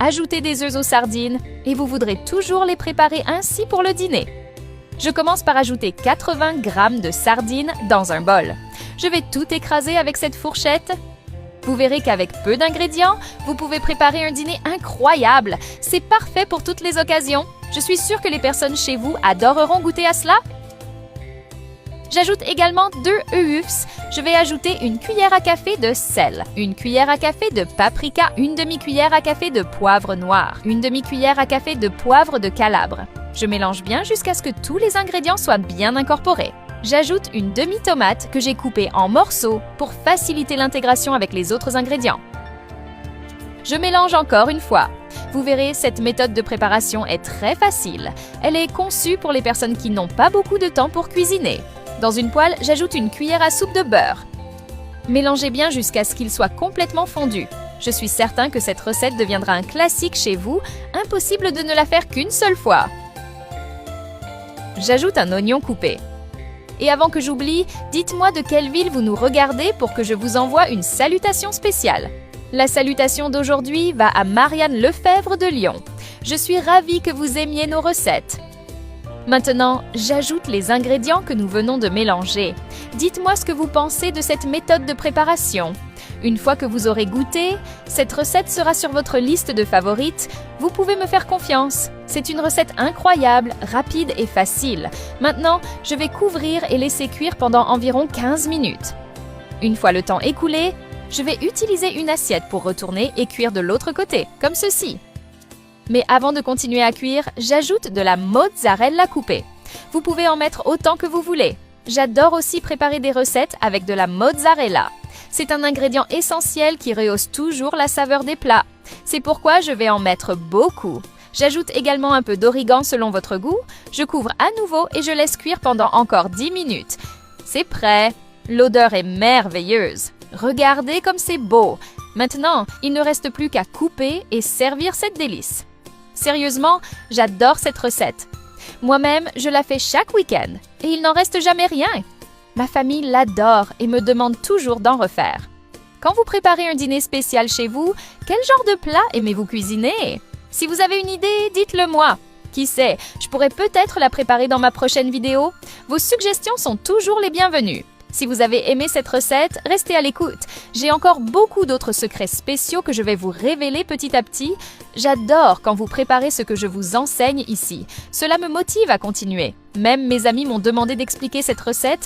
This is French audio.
ajouter des œufs aux sardines et vous voudrez toujours les préparer ainsi pour le dîner. Je commence par ajouter 80 g de sardines dans un bol. Je vais tout écraser avec cette fourchette. Vous verrez qu'avec peu d'ingrédients, vous pouvez préparer un dîner incroyable. C'est parfait pour toutes les occasions. Je suis sûre que les personnes chez vous adoreront goûter à cela. J'ajoute également 2 œufs. Je vais ajouter une cuillère à café de sel, une cuillère à café de paprika, une demi-cuillère à café de poivre noir, une demi-cuillère à café de poivre de Calabre. Je mélange bien jusqu'à ce que tous les ingrédients soient bien incorporés. J'ajoute une demi-tomate que j'ai coupée en morceaux pour faciliter l'intégration avec les autres ingrédients. Je mélange encore une fois. Vous verrez, cette méthode de préparation est très facile. Elle est conçue pour les personnes qui n'ont pas beaucoup de temps pour cuisiner. Dans une poêle, j'ajoute une cuillère à soupe de beurre. Mélangez bien jusqu'à ce qu'il soit complètement fondu. Je suis certain que cette recette deviendra un classique chez vous, impossible de ne la faire qu'une seule fois. J'ajoute un oignon coupé. Et avant que j'oublie, dites-moi de quelle ville vous nous regardez pour que je vous envoie une salutation spéciale. La salutation d'aujourd'hui va à Marianne Lefebvre de Lyon. Je suis ravie que vous aimiez nos recettes. Maintenant, j'ajoute les ingrédients que nous venons de mélanger. Dites-moi ce que vous pensez de cette méthode de préparation. Une fois que vous aurez goûté, cette recette sera sur votre liste de favorites. Vous pouvez me faire confiance. C'est une recette incroyable, rapide et facile. Maintenant, je vais couvrir et laisser cuire pendant environ 15 minutes. Une fois le temps écoulé, je vais utiliser une assiette pour retourner et cuire de l'autre côté, comme ceci. Mais avant de continuer à cuire, j'ajoute de la mozzarella coupée. Vous pouvez en mettre autant que vous voulez. J'adore aussi préparer des recettes avec de la mozzarella. C'est un ingrédient essentiel qui rehausse toujours la saveur des plats. C'est pourquoi je vais en mettre beaucoup. J'ajoute également un peu d'origan selon votre goût. Je couvre à nouveau et je laisse cuire pendant encore 10 minutes. C'est prêt. L'odeur est merveilleuse. Regardez comme c'est beau. Maintenant, il ne reste plus qu'à couper et servir cette délice. Sérieusement, j'adore cette recette. Moi-même, je la fais chaque week-end et il n'en reste jamais rien. Ma famille l'adore et me demande toujours d'en refaire. Quand vous préparez un dîner spécial chez vous, quel genre de plat aimez-vous cuisiner? Si vous avez une idée, dites-le moi. Qui sait, je pourrais peut-être la préparer dans ma prochaine vidéo. Vos suggestions sont toujours les bienvenues. Si vous avez aimé cette recette, restez à l'écoute. J'ai encore beaucoup d'autres secrets spéciaux que je vais vous révéler petit à petit. J'adore quand vous préparez ce que je vous enseigne ici. Cela me motive à continuer. Même mes amis m'ont demandé d'expliquer cette recette